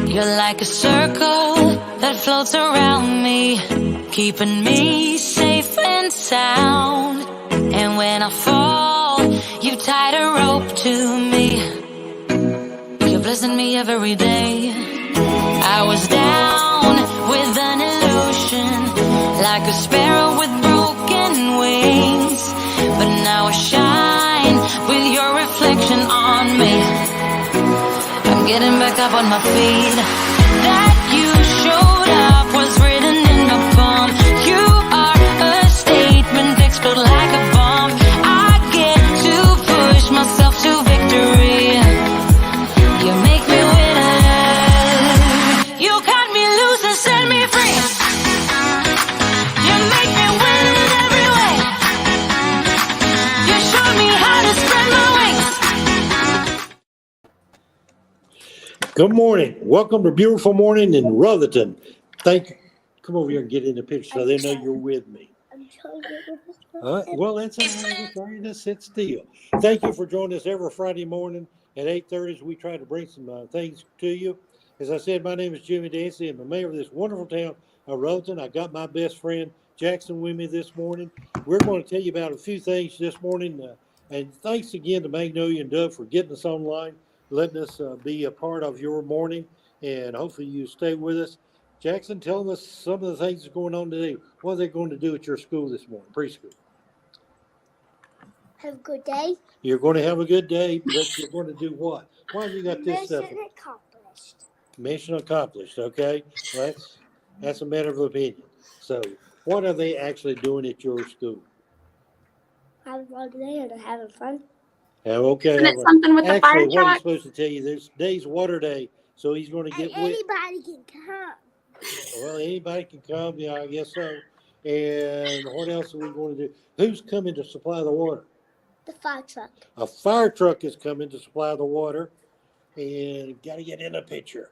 You're like a circle that floats around me, keeping me safe and sound. And when I fall, you tied a rope to me. You're blessing me every day. I was down with an illusion, like a sparrow with broken wings. But now I shine with your reflection on me. I'm getting back up on my feet. That you showed up was written in my palm. You are a statement, explode like a bomb. I get to push myself to victory. You make me winner. You cut me loose and set me free. You make me win in every way. You showed me how to spread my wings. Good morning. Welcome to Brewtiful Morning in Rutherton. Thank you. Come over here and get in the picture so they know you're with me. I'm trying to get with this one. Well, that's all right. We're trying to sit still. Thank you for joining us every Friday morning at 8:30 as we try to bring some things to you. As I said, my name is Jimmy Dancy. I'm the mayor of this wonderful town of Rutherton. I got my best friend Jackson with me this morning. We're going to tell you about a few things this morning. And thanks again to Magnolia and Doug for getting us online, letting us be a part of your morning, and hopefully you stay with us. Jackson, tell us some of the things that's going on today. What are they going to do at your school this morning, preschool? Have a good day. You're going to have a good day, but you're going to do what? Why have you got this stuff? Mission accomplished. Mission accomplished, okay? Well, that's a matter of opinion. So what are they actually doing at your school? Having fun today and having fun. Okay. Isn't it something with the fire Actually, what he's truck? supposed to tell you, there's today's water day, so he's going to get And wet. anybody can come. Well, anybody can come, yeah, I guess so. And what else are we going to do? Who's coming to supply the water? The fire truck. A fire truck is coming to supply the water, and got to get in a picture.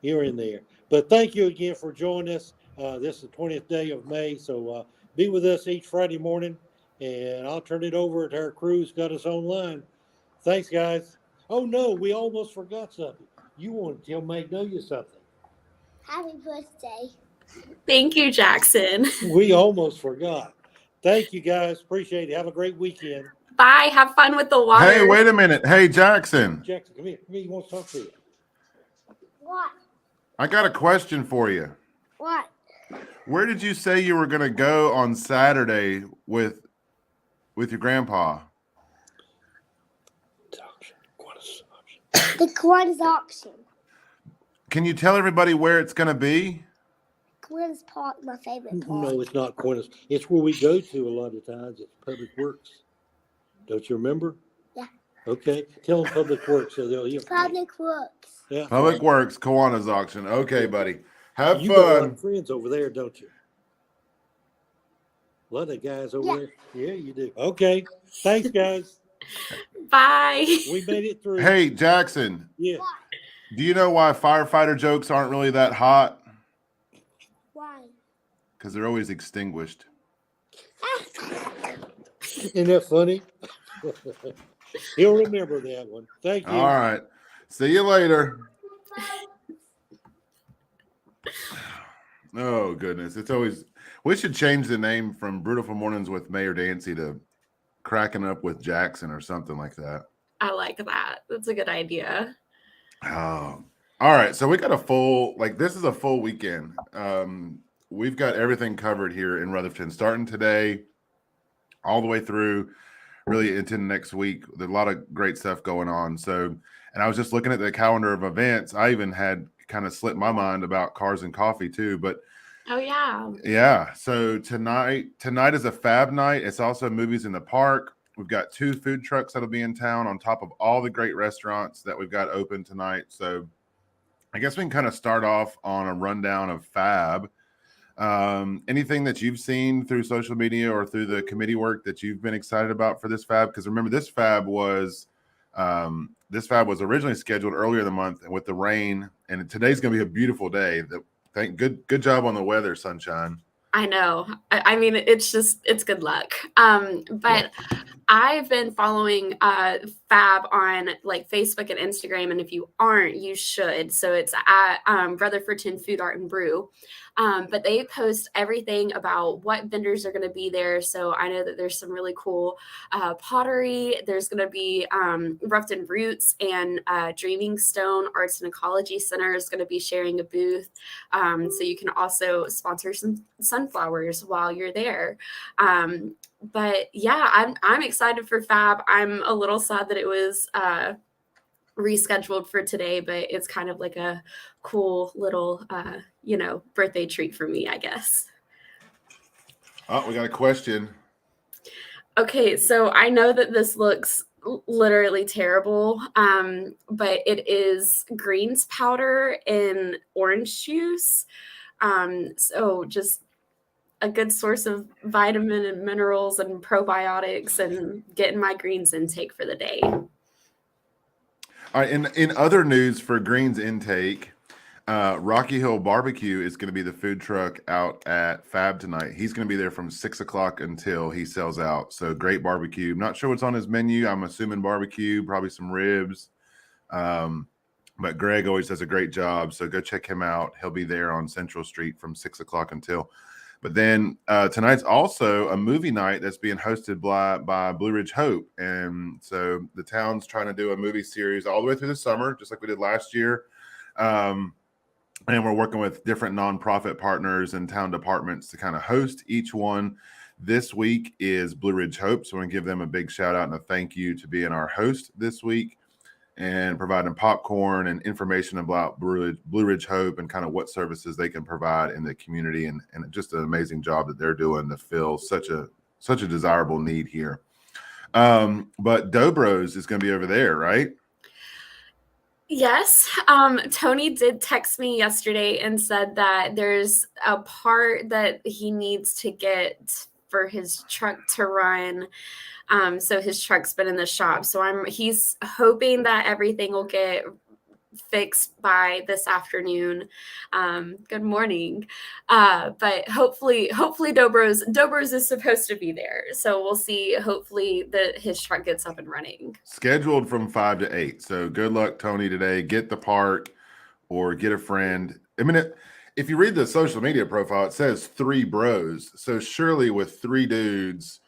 You're in there. But thank you again for joining us. This is the 20th day of May, so be with us each Friday morning, and I'll turn it over to our crew who's got us online. Thanks, guys. Oh, no, we almost forgot something. You want to tell Magnolia something. Happy birthday. Thank you, Jackson. We almost forgot. Thank you, guys. Appreciate it. Have a great weekend. Bye. Have fun with the water. Hey, wait a minute. Hey, Jackson. Jackson, come here. Come here. He wants to talk to you. What? I got a question for you. What? Where did you say you were going to go on Saturday with your grandpa? The Kiwanis auction. Can you tell everybody where it's going to be? Kiwanis Park, my favorite park. No, it's not Quintus. It's where we go to a lot of times. It's Public Works. Don't you remember? Yeah. Okay. Tell them Public Works so they'll hear. Public Works. Yeah. Public Works, Kiwanis auction. Okay, buddy. Have You got a lot fun. of friends over there, don't you? A lot of guys over there. Yeah, you do. Okay. Thanks, guys. Bye. We made it through. Hey, Jackson. Yeah. What? Do you know why firefighter jokes aren't really that hot? Why? Because they're always extinguished. Isn't that funny? He'll remember that one. Thank you. All right. See you later. Oh, goodness. It's always, we should change the name from Brewtiful Mornings with Mayor Dancy to Cracking Up with Jackson or something like that. I like that. That's a good idea. Oh, all right. So we got a full, this is a full weekend. We've got everything covered here in Rutherton, starting today all the way through really into next week. There's a lot of great stuff going on. So, and I was just looking at the calendar of events. I even had kind of slipped my mind about Cars and Coffee too, but Oh, yeah. yeah. So tonight is a fab night. It's also movies in the park. We've got 2 food trucks that'll be in town on top of all the great restaurants that we've got open tonight. So I guess we can kind of start off on a rundown of fab. Anything that you've seen through social media or through the committee work that you've been excited about for this fab? Because remember, this fab was originally scheduled earlier in the month, and with the rain, and today's going to be a beautiful day. Good job on the weather, sunshine. I know. I mean, it's good luck. But I've been following Fab on like Facebook and Instagram, and if you aren't, you should. So it's at Rutherfordton Food Art and Brew. But they post everything about what vendors are going to be there. So I know that there's some really cool pottery. There's going to be Ruffton Roots and Dreaming Stone Arts and Ecology Center is going to be sharing a booth. So you can also sponsor some sunflowers while you're there. But yeah, I'm excited for Fab. I'm a little sad that it was rescheduled for today, but it's kind of like a cool little birthday treat for me, I guess. Oh, we got a question. Okay, so I know that this looks literally terrible, but it is greens powder in orange juice. So just a good source of vitamin and minerals and probiotics and getting my greens intake for the day. All right, in other news for greens intake, Rocky Hill Barbecue is going to be the food truck out at Fab tonight. He's going to be there from 6 o'clock until he sells out. So great barbecue. I'm not sure what's on his menu. I'm assuming barbecue, probably some ribs. But Greg always does a great job. So go check him out. He'll be there on Central Street from 6 o'clock until. But then tonight's also a movie night that's being hosted by Blue Ridge Hope. And so the town's trying to do a movie series all the way through the summer, just like we did last year. And we're working with different nonprofit partners and town departments to kind of host each one. This week is Blue Ridge Hope. So I want to give them a big shout out and a thank you to being our host this week and providing popcorn and information about Blue Ridge Hope and kind of what services they can provide in the community, and just an amazing job that they're doing to fill such a desirable need here. But Dobros is going to be over there, right? Yes. Tony did text me yesterday and said that there's a part that he needs to get for his truck to run. So his truck's been in the shop. So he's hoping that everything will get fixed by this afternoon. Good morning. But hopefully Dobros is supposed to be there. So we'll see. Hopefully his truck gets up and running. Scheduled from 5 to 8. So good luck, Tony, today. Get the part or get a friend. I mean, if you read the social media profile, it says 3 bros. So surely with 3 dudes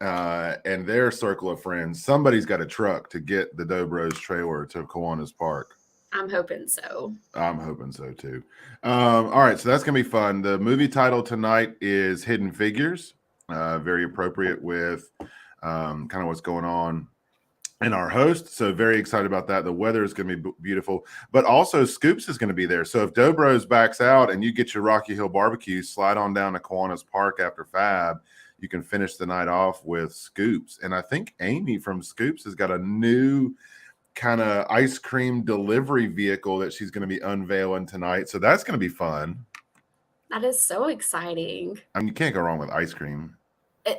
and their circle of friends, somebody's got a truck to get the Dobros trailer to Kiwanis Park. I'm hoping so. I'm hoping so too. All right, so that's gonna be fun. The movie title tonight is Hidden Figures. Very appropriate with kind of what's going on in our host. So very excited about that. The weather is going to be beautiful, but also Scoops is going to be there. So if Dobros backs out and you get your Rocky Hill barbecue, slide on down to Kiwanis Park after Fab. You can finish the night off with Scoops. And I think Amy from Scoops has got a new kind of ice cream delivery vehicle that she's going to be unveiling tonight. So that's going to be fun. That is so exciting. I mean, you can't go wrong with ice cream.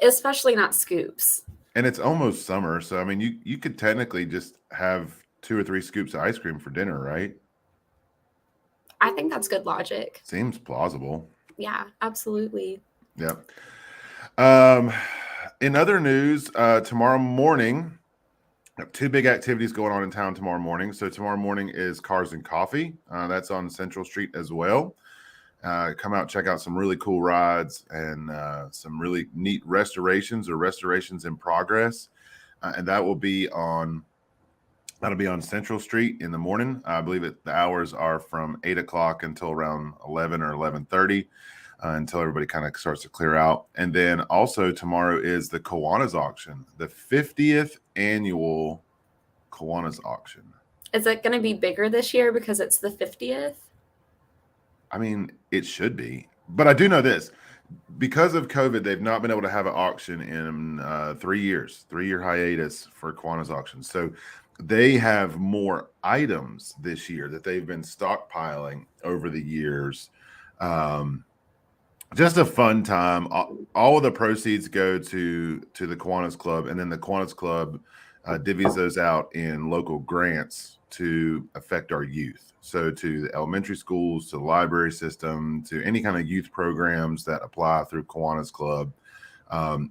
Especially not Scoops. And it's almost summer. So, I mean, you could technically just have 2 or 3 scoops of ice cream for dinner, right? I think that's good logic. Seems plausible. Yeah, absolutely. Yeah. In other news, tomorrow morning, 2 big activities going on in town tomorrow morning. So tomorrow morning is Cars and Coffee. That's on Central Street as well. Come out, check out some really cool rides and some really neat restorations in progress. And that'll be on Central Street in the morning. I believe the hours are from 8 o'clock until around 11 or 11:30 until everybody kind of starts to clear out. And then also tomorrow is the Kiwanis auction, the 50th annual Kiwanis auction. Is it going to be bigger this year because it's the 50th? I mean, it should be. But I do know this. Because of COVID, they've not been able to have an auction in 3 years, 3-year hiatus for Kiwanis auction. So they have more items this year that they've been stockpiling over the years. Just a fun time. All of the proceeds go to the Kiwanis Club, and then the Kiwanis Club divvies those out in local grants to affect our youth. So to the elementary schools, to the library system, to any kind of youth programs that apply through Kiwanis Club,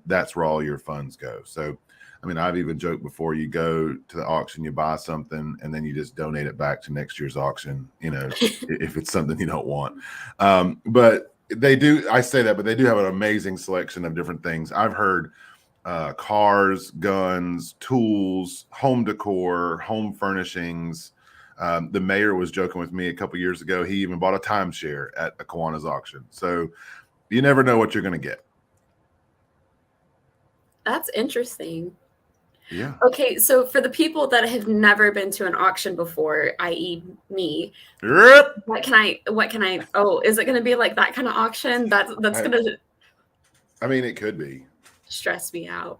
that's where all your funds go. So I mean, I've even joked before, you go to the auction, you buy something, and then you just donate it back to next year's auction, if it's something you don't want. But I say that, but they do have an amazing selection of different things. I've heard cars, guns, tools, home decor, home furnishings. The mayor was joking with me a couple years ago. He even bought a timeshare at a Kiwanis auction. So you never know what you're going to get. That's interesting. Yeah. Okay, so for the people that have never been to an auction before, i.e. me, Yep. what can I, is it going to be like that kind of auction? That's going to I mean, it could be. stress me out.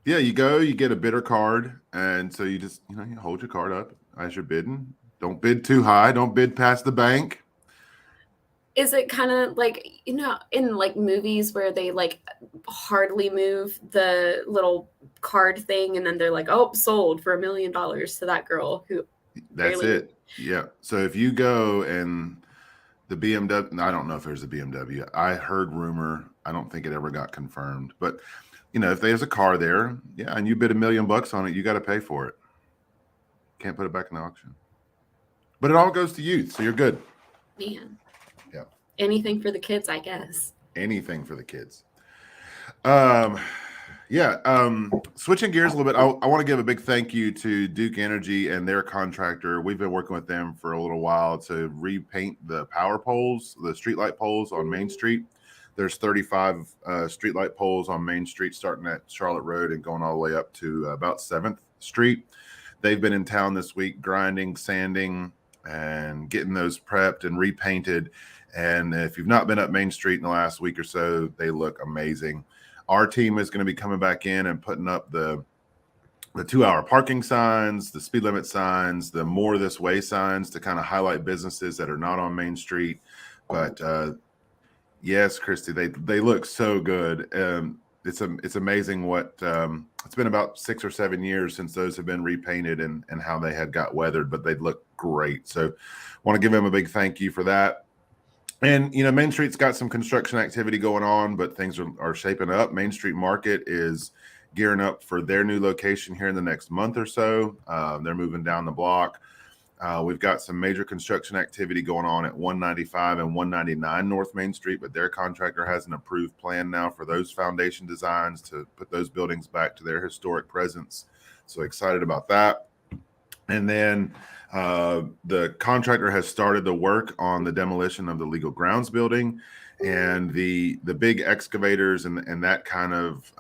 Yeah, you go, you get a bidder card, and so you just, you hold your card up as you're bidding. Don't bid too high. Don't bid past the bank. Is it kind of like, in like movies where they like hardly move the little card thing and then they're like, oh, sold for $1 million to that girl who That's barely... it. Yeah. So if you go and the BMW, I don't know if there's a BMW. I heard rumor. I don't think it ever got confirmed. But, if there's a car there, yeah, and you bid $1 million on it, you got to pay for it. Can't put it back in the auction. But it all goes to youth, so you're good. Man. Yeah. Anything for the kids, I guess. Anything for the kids. Switching gears a little bit, I want to give a big thank you to Duke Energy and their contractor. We've been working with them for a little while to repaint the power poles, the streetlight poles on Main Street. There's 35 streetlight poles on Main Street, starting at Charlotte Road and going all the way up to about 7th Street. They've been in town this week grinding, sanding, and getting those prepped and repainted. And if you've not been up Main Street in the last week or so, they look amazing. Our team is going to be coming back in and putting up the 2-hour parking signs, the speed limit signs, the more this way signs to kind of highlight businesses that are not on Main Street. But yes, Christy, they look so good. It's amazing what it's been about 6 or 7 years since those have been repainted and how they had got weathered, but they look great. So want to give them a big thank you for that. And, Main Street's got some construction activity going on, but things are shaping up. Main Street Market is gearing up for their new location here in the next month or so. They're moving down the block. We've got some major construction activity going on at 195 and 199 North Main Street, but their contractor has an approved plan now for those foundation designs to put those buildings back to their historic presence. So excited about that. And then the contractor has started the work on the demolition of the legal grounds building, and the big excavators and that kind of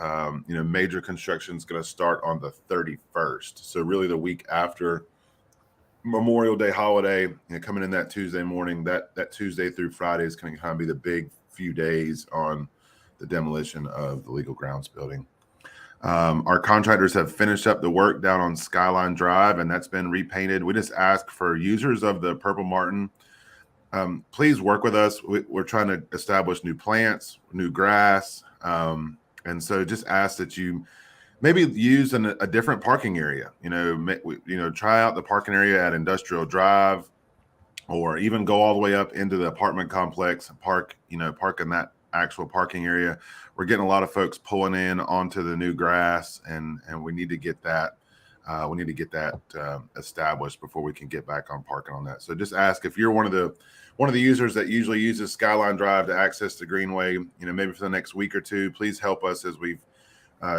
major construction is going to start on the 31st. So really the week after Memorial Day holiday, coming in that Tuesday morning, that Tuesday through Friday is going to kind of be the big few days on the demolition of the legal grounds building. Our contractors have finished up the work down on Skyline Drive, and that's been repainted. We just ask for users of the Purple Martin, please work with us. We're trying to establish new plants, new grass, and so just ask that you maybe use a different parking area. Try out the parking area at Industrial Drive, or even go all the way up into the apartment complex and park in that actual parking area. We're getting a lot of folks pulling in onto the new grass, and we need to get that established before we can get back on parking on that. So just ask if you're one of the users that usually uses Skyline Drive to access the Greenway, maybe for the next week or two, please help us as we've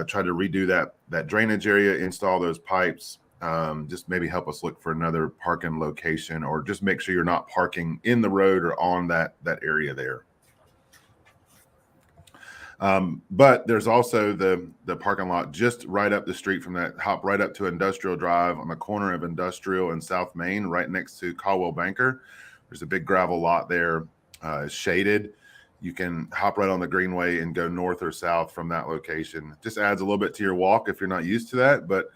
tried to redo that drainage area, install those pipes. Just maybe help us look for another parking location, or just make sure you're not parking in the road or on that area there. But there's also the parking lot just right up the street from that, hop right up to Industrial Drive on the corner of Industrial and South Main, right next to Caldwell Banker. There's a big gravel lot there, shaded. You can hop right on the Greenway and go north or south from that location. Just adds a little bit to your walk if you're not used to that. But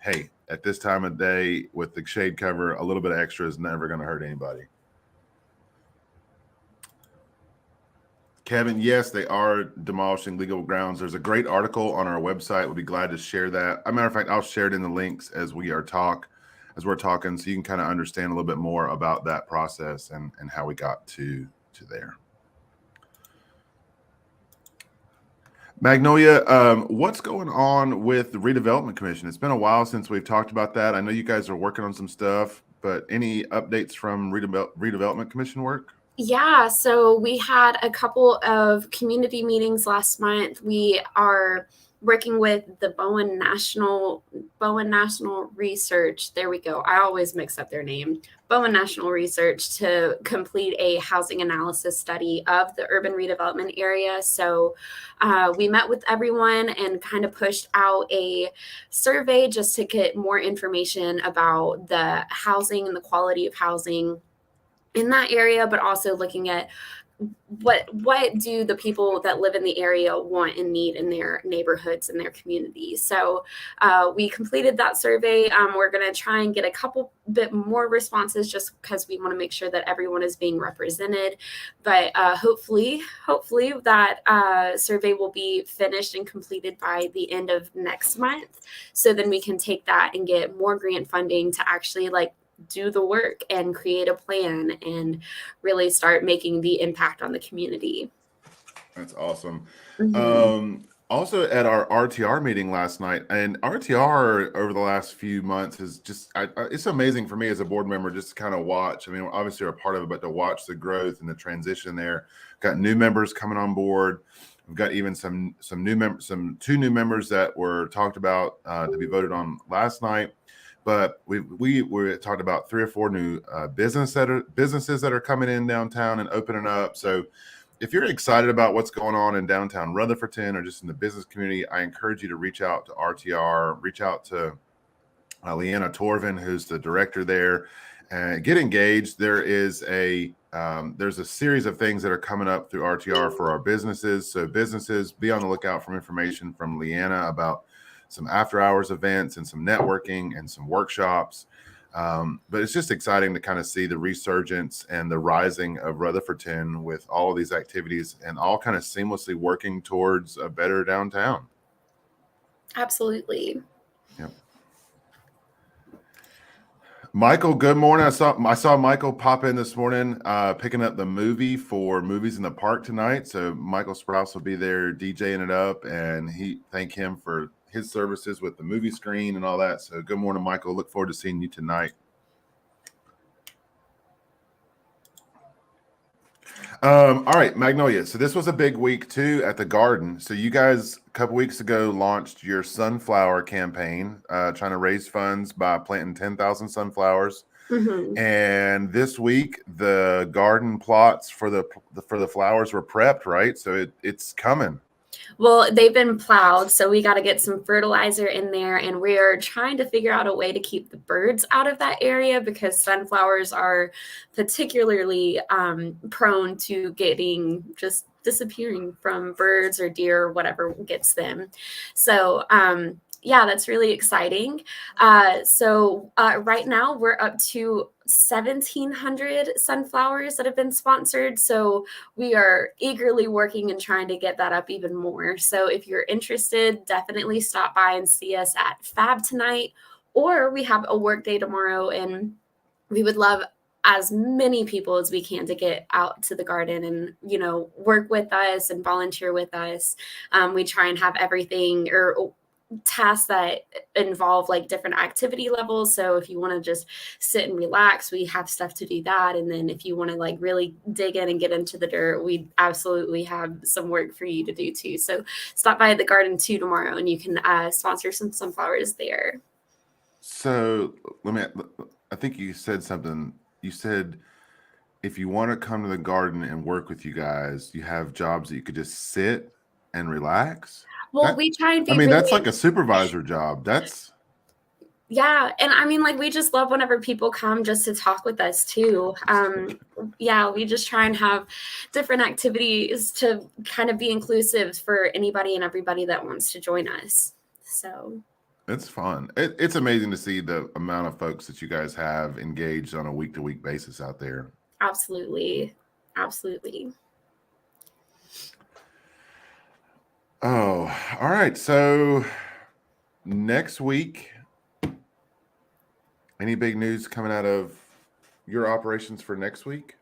hey, at this time of day with the shade cover, a little bit of extra is never going to hurt anybody. Kevin, yes, they are demolishing legal grounds. There's a great article on our website. We'll be glad to share that. As a matter of fact, I'll share it in the links as we're talking, so you can kind of understand a little bit more about that process and how we got to there. Magnolia, what's going on with the redevelopment commission? It's been a while since we've talked about that. I know you guys are working on some stuff, but any updates from redevelopment commission work? Yeah, so we had a couple of community meetings last month. We are working with the Bowen National Research. There we go. I always mix up their name. Bowen National Research to complete a housing analysis study of the urban redevelopment area. So we met with everyone and kind of pushed out a survey just to get more information about the housing and the quality of housing in that area, but also looking at what do the people that live in the area want and need in their neighborhoods and their communities. So we completed that survey. We're going to try and get a couple bit more responses just because we want to make sure that everyone is being represented. But hopefully that survey will be finished and completed by the end of next month. So then we can take that and get more grant funding to actually do the work and create a plan and really start making the impact on the community. That's awesome. Mm-hmm. Also at our RTR meeting last night, and RTR over the last few months is just, it's amazing for me as a board member just to kind of watch. I mean, obviously we're a part of it, but to watch the growth and the transition there. Got new members coming on board. We've got even some two new members that were talked about to be voted on last night. But we talked about 3 or 4 new businesses that are coming in downtown and opening up. So if you're excited about what's going on in downtown Rutherfordton or just in the business community, I encourage you to reach out to RTR, reach out to Leanna Torvin, who's the director there, and get engaged. There's a series of things that are coming up through RTR for our businesses. So businesses, be on the lookout for information from Leanna about some after hours events and some networking and some workshops. But it's just exciting to kind of see the resurgence and the rising of Rutherfordton with all of these activities and all kind of seamlessly working towards a better downtown. Absolutely. Yep. Michael, good morning. I saw Michael pop in this morning, picking up the movie for Movies in the Park tonight. So Michael Sprouse will be there DJing it up, and thank him for his services with the movie screen and all that. So good morning, Michael. Look forward to seeing you tonight. All right, Magnolia. So this was a big week too at the Garden. So you guys a couple weeks ago launched your sunflower campaign, trying to raise funds by planting 10,000 sunflowers. Mm-hmm. And this week the garden plots for the flowers were prepped, right? So it's coming. Well, they've been plowed, so we got to get some fertilizer in there, and we are trying to figure out a way to keep the birds out of that area because sunflowers are particularly prone to getting just disappearing from birds or deer or whatever gets them. So yeah, that's really exciting. So right now we're up to 1,700 sunflowers that have been sponsored. So we are eagerly working and trying to get that up even more. So if you're interested, definitely stop by and see us at Fab tonight, or we have a work day tomorrow, and we would love as many people as we can to get out to the garden and, work with us and volunteer with us. We try and have everything or tasks that involve different activity levels. So if you want to just sit and relax, we have stuff to do that. And then if you want to really dig in and get into the dirt, we absolutely have some work for you to do too. So stop by the garden too tomorrow and you can sponsor some sunflowers there. So I think you said something. You said if you want to come to the garden and work with you guys, you have jobs that you could just sit and relax. Well, we try and be that's like a supervisor job. Yeah. And I mean, we just love whenever people come just to talk with us too. Yeah, we just try and have different activities to kind of be inclusive for anybody and everybody that wants to join us. So it's fun. It's amazing to see the amount of folks that you guys have engaged on a week-to-week basis out there. Absolutely. Absolutely. Oh, all right. So next week, any big news coming out of your operations for next week?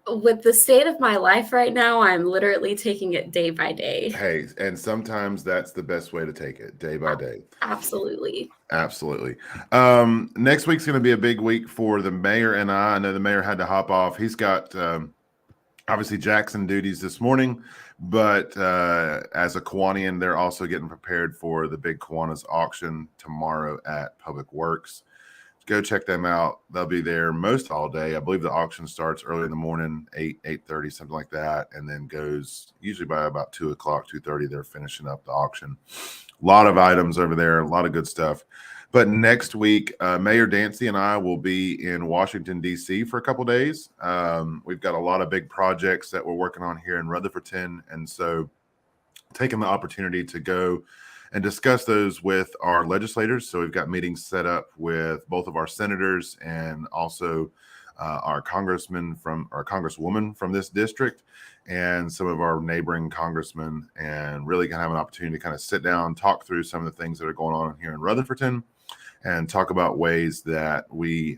With the state of my life right now, I'm literally taking it day by day. Hey, and sometimes that's the best way to take it, day by day. Absolutely. Absolutely. Next week's going to be a big week for the mayor and I. I know the mayor had to hop off. He's got obviously Jackson duties this morning, but as a Kiwanian, they're also getting prepared for the big Kiwanis auction tomorrow at Public Works. Go check them out. They'll be there most all day. I believe the auction starts early in the morning, 8:30, something like that, and then goes usually by about 2 o'clock, 2:30. They're finishing up the auction. A lot of items over there, a lot of good stuff. But next week, Mayor Dancy and I will be in Washington, D.C. for a couple days. We've got a lot of big projects that we're working on here in Rutherfordton, and so taking the opportunity to go and discuss those with our legislators. So we've got meetings set up with both of our senators and also our congressman from our congresswoman from this district and some of our neighboring congressmen, and really gonna have an opportunity to kind of sit down, talk through some of the things that are going on here in Rutherfordton, and talk about ways that we,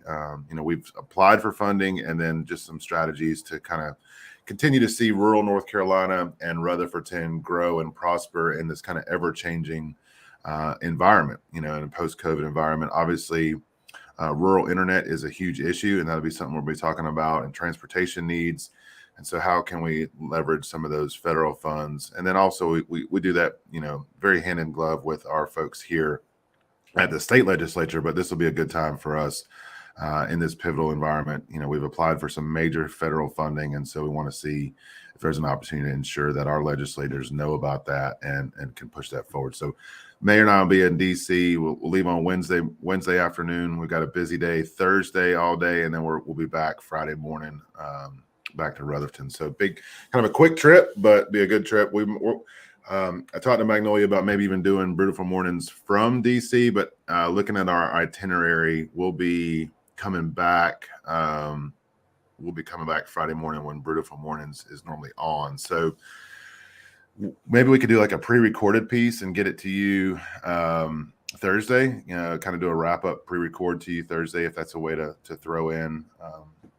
we've applied for funding, and then just some strategies to kind of continue to see rural North Carolina and Rutherfordton grow and prosper in this kind of ever-changing environment, in a post-COVID environment. Obviously, rural internet is a huge issue, and that'll be something we'll be talking about, and transportation needs. And so how can we leverage some of those federal funds? And then also we do that, very hand in glove with our folks here at the state legislature, but this will be a good time for us in this pivotal environment. We've applied for some major federal funding, and so we want to see if there's an opportunity to ensure that our legislators know about that and can push that forward. So Mayor and I will be in D.C. We'll leave on Wednesday afternoon. We've got a busy day, Thursday all day, and then we'll be back Friday morning, back to Rutherfordton. So big, kind of a quick trip, but be a good trip. I talked to Magnolia about maybe even doing Brewtiful mornings from DC, but looking at our itinerary, we'll be coming back. We'll be coming back Friday morning when Brewtiful mornings is normally on. So maybe we could do like a pre-recorded piece and get it to you Thursday. Kind of do a wrap up, pre-record to you Thursday if that's a way to throw in.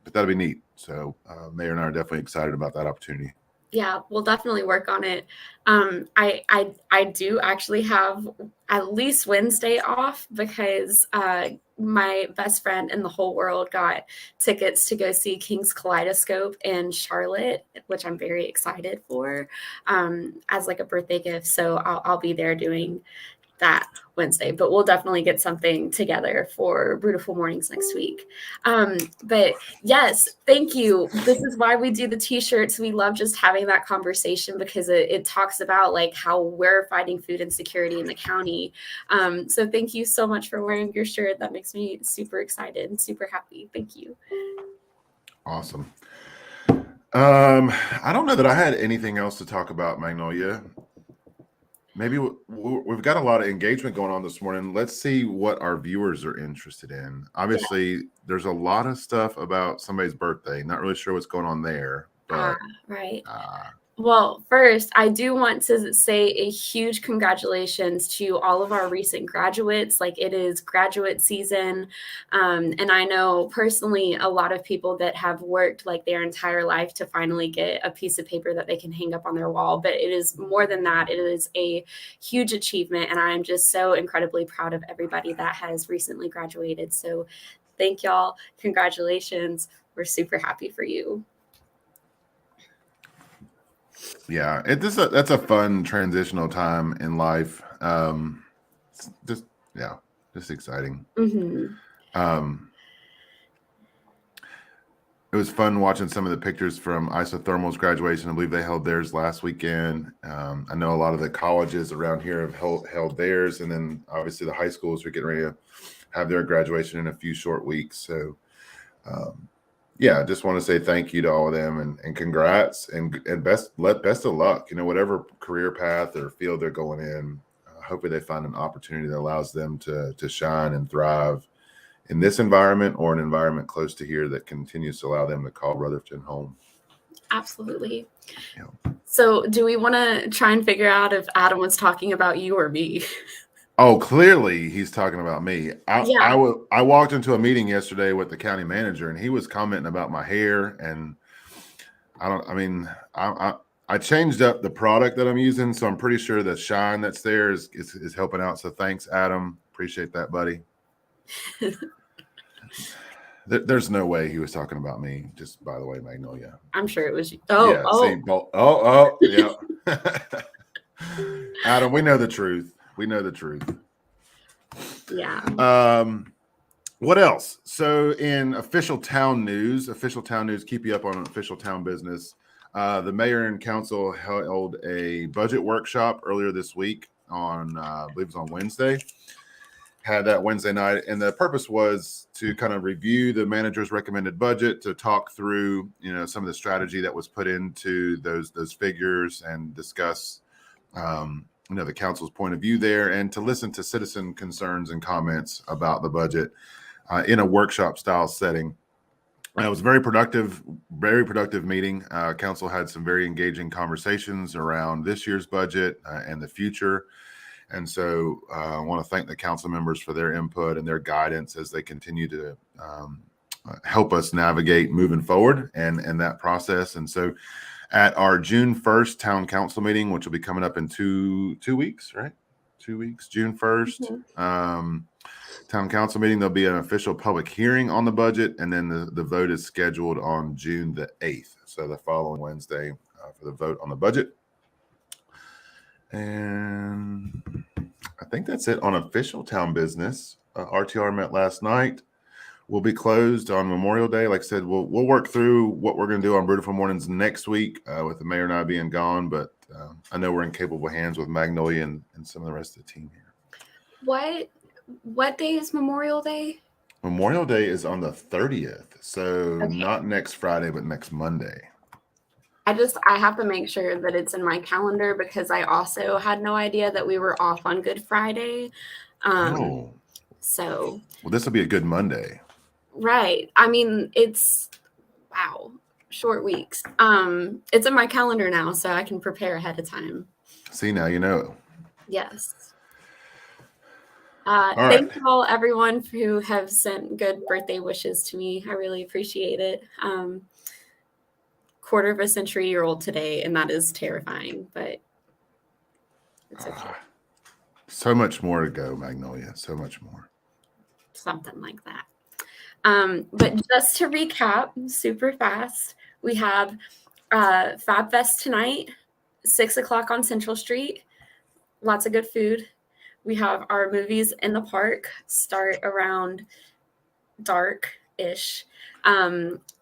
But that'd be neat. So Mayor and I are definitely excited about that opportunity. Yeah, we'll definitely work on it. I do actually have at least Wednesday off because my best friend in the whole world got tickets to go see King's Kaleidoscope in Charlotte, which I'm very excited for, as like a birthday gift. So I'll be there doing that Wednesday, but we'll definitely get something together for Brewtiful mornings next week. But yes, thank you. This is why we do the t-shirts. We love just having that conversation because it talks about like how we're fighting food insecurity in the county. So thank you so much for wearing your shirt. That makes me super excited and super happy. Thank you. Awesome. I don't know that I had anything else to talk about, Magnolia. Maybe we've got a lot of engagement going on this morning. Let's see what our viewers are interested in. Obviously, there's a lot of stuff about somebody's birthday. Not really sure what's going on there, but right. Well, first, I do want to say a huge congratulations to all of our recent graduates. Like, it is graduate season. And I know personally a lot of people that have worked like their entire life to finally get a piece of paper that they can hang up on their wall. But it is more than that. It is a huge achievement. And I'm just so incredibly proud of everybody that has recently graduated. So thank y'all. Congratulations. We're super happy for you. Yeah, that's a fun transitional time in life. Just exciting. Mm-hmm. It was fun watching some of the pictures from Isothermal's graduation. I believe they held theirs last weekend. I know a lot of the colleges around here have held theirs, and then obviously the high schools are getting ready to have their graduation in a few short weeks. So yeah, I just want to say thank you to all of them and congrats and best of luck. Whatever career path or field they're going in, hopefully they find an opportunity that allows them to shine and thrive in this environment or an environment close to here that continues to allow them to call Rutherfordton home. Absolutely. Yeah. So do we want to try and figure out if Adam was talking about you or me? Oh, clearly he's talking about me. I walked into a meeting yesterday with the county manager, and he was commenting about my hair, and I changed up the product that I'm using, so I'm pretty sure the shine that's there is helping out. So thanks, Adam. Appreciate that, buddy. There's no way he was talking about me. Just by the way, Magnolia. I'm sure it was. See, yeah. Adam, we know the truth. We know the truth. Yeah. What else? So in official town news, keep you up on official town business. The mayor and council held a budget workshop earlier this week on, I believe it was on Wednesday. Had that Wednesday night, and the purpose was to kind of review the manager's recommended budget, to talk through, some of the strategy that was put into those figures, and discuss, the council's point of view there, and to listen to citizen concerns and comments about the budget in a workshop style setting. It was a very productive meeting. Council had some very engaging conversations around this year's budget and the future. And so I want to thank the council members for their input and their guidance as they continue to help us navigate moving forward and that process. And so at our June 1st town council meeting, which will be coming up in two weeks, right? 2 weeks, June 1st, town council meeting, there'll be an official public hearing on the budget. And then the vote is scheduled on June the 8th. So the following Wednesday for the vote on the budget. And I think that's it on official town business. RTR met last night. We'll be closed on Memorial Day. Like I said, we'll work through what we're going to do on Brewtiful Mornings next week with the mayor and I being gone. But I know we're in capable hands with Magnolia and some of the rest of the team here. What day is Memorial Day? Memorial Day is on the 30th. So not next Friday, but next Monday. I have to make sure that it's in my calendar, because I also had no idea that we were off on Good Friday. So. Well, this will be a good Monday. Right. I mean, short weeks. It's in my calendar now, so I can prepare ahead of time. See, now you know. Yes. All thank right. you all, everyone who have sent good birthday wishes to me. I really appreciate it. Quarter of a century year old today, and that is terrifying, but it's okay. So much more to go, Magnolia. So much more. Something like that. But just to recap super fast, we have Fab Fest tonight, 6:00 on Central Street. Lots of good food. We have our movies in the park, start around dark-ish.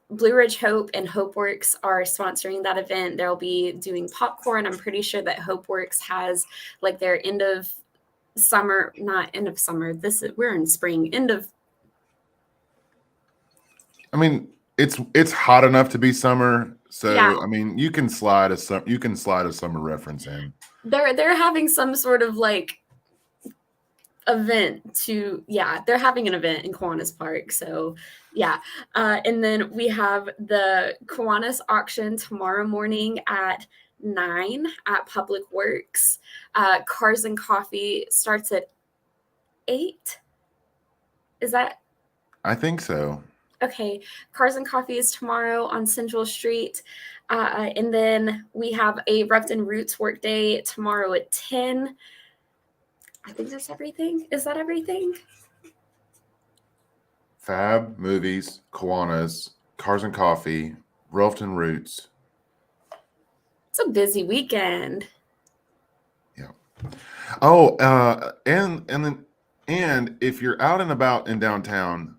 Blue Ridge Hope and HopeWorks are sponsoring that event. They'll be doing popcorn. I'm pretty sure that HopeWorks has like their end of summer, not end of summer. We're in spring, end of. I mean, it's hot enough to be summer, so Yeah. I mean, you can slide a summer reference in. They're having some sort of like event they're having an event in Kiwanis Park, so and then we have the Kiwanis auction tomorrow morning at 9 at Public Works. Cars and Coffee starts at 8. Is that? I think so. Okay. Cars and Coffee is tomorrow on Central Street. And then we have a Repton Roots work day tomorrow at 10. I think that's everything. Is that everything? Fab, movies, Kiwanis, Cars and Coffee, Repton Roots. It's a busy weekend. Yeah. Oh, and if you're out and about in downtown,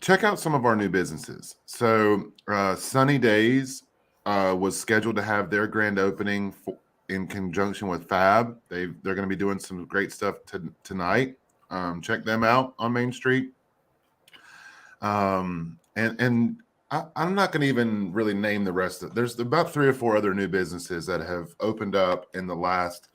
check out some of our new businesses. So Sunny Days was scheduled to have their grand opening in conjunction with Fab. They're going to be doing some great stuff tonight. Check them out on Main Street. And I'm not going to even really name the rest of it. There's about 3 or 4 other new businesses that have opened up in the last,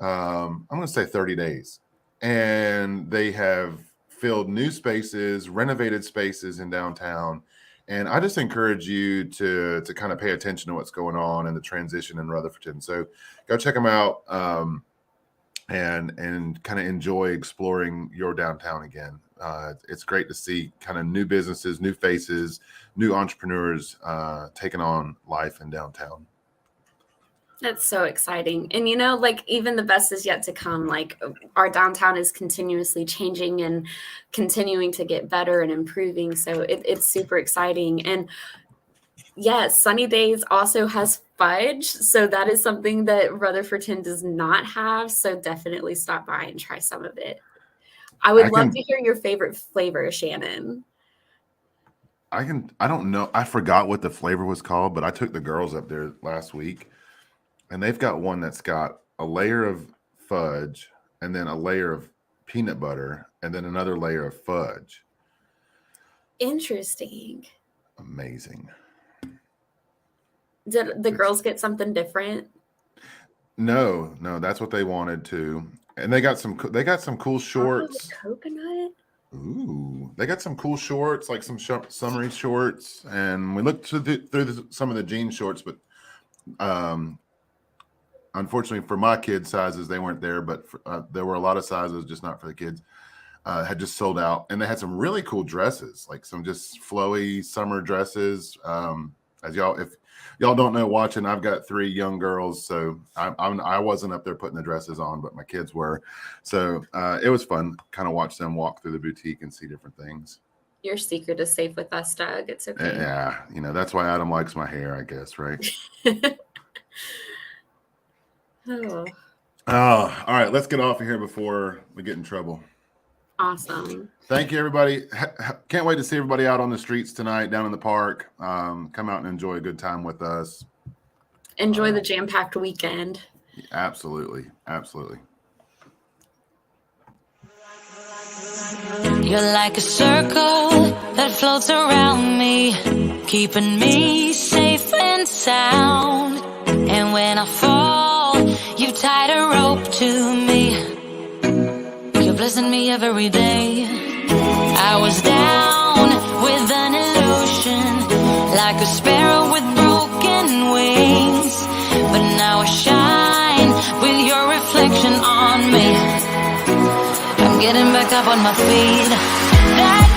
I'm going to say 30 days. And they have filled new spaces, renovated spaces in downtown. And I just encourage you to kind of pay attention to what's going on in the transition in Rutherfordton. So go check them out and kind of enjoy exploring your downtown again. It's great to see kind of new businesses, new faces, new entrepreneurs taking on life in downtown. That's so exciting. And, like even the best is yet to come. Like our downtown is continuously changing and continuing to get better and improving. So it's super exciting. And yeah, Sunny Days also has fudge. So that is something that Rutherfordton does not have. So definitely stop by and try some of it. I would love to hear your favorite flavor, Shannon. I don't know. I forgot what the flavor was called, but I took the girls up there last week. And they've got one that's got a layer of fudge and then a layer of peanut butter and then another layer of fudge. Interesting. Amazing. Did the girls get something different? No, that's what they wanted to. And they got some cool shorts. Coconut? Ooh, they got some cool shorts, like some summery shorts. And we looked through some of the jean shorts, but unfortunately for my kids' sizes, they weren't there, but there were a lot of sizes, just not for the kids, had just sold out. And they had some really cool dresses, like some just flowy summer dresses. If y'all don't know watching, I've got 3 young girls, so I wasn't up there putting the dresses on, but my kids were. So it was fun, kind of watch them walk through the boutique and see different things. Your secret is safe with us, Doug. It's okay. Yeah, that's why Adam likes my hair, I guess, right? Oh, all right. Let's get off of here before we get in trouble. Awesome. Thank you, everybody. Can't wait to see everybody out on the streets tonight, down in the park. Come out and enjoy a good time with us. Enjoy the jam-packed weekend. Absolutely. Absolutely. You're like a circle that floats around me, keeping me safe and sound. And when I fall, you tied a rope to me. You're blessing me every day. I was down with an illusion, like a sparrow with broken wings. But now I shine with your reflection on me. I'm getting back up on my feet.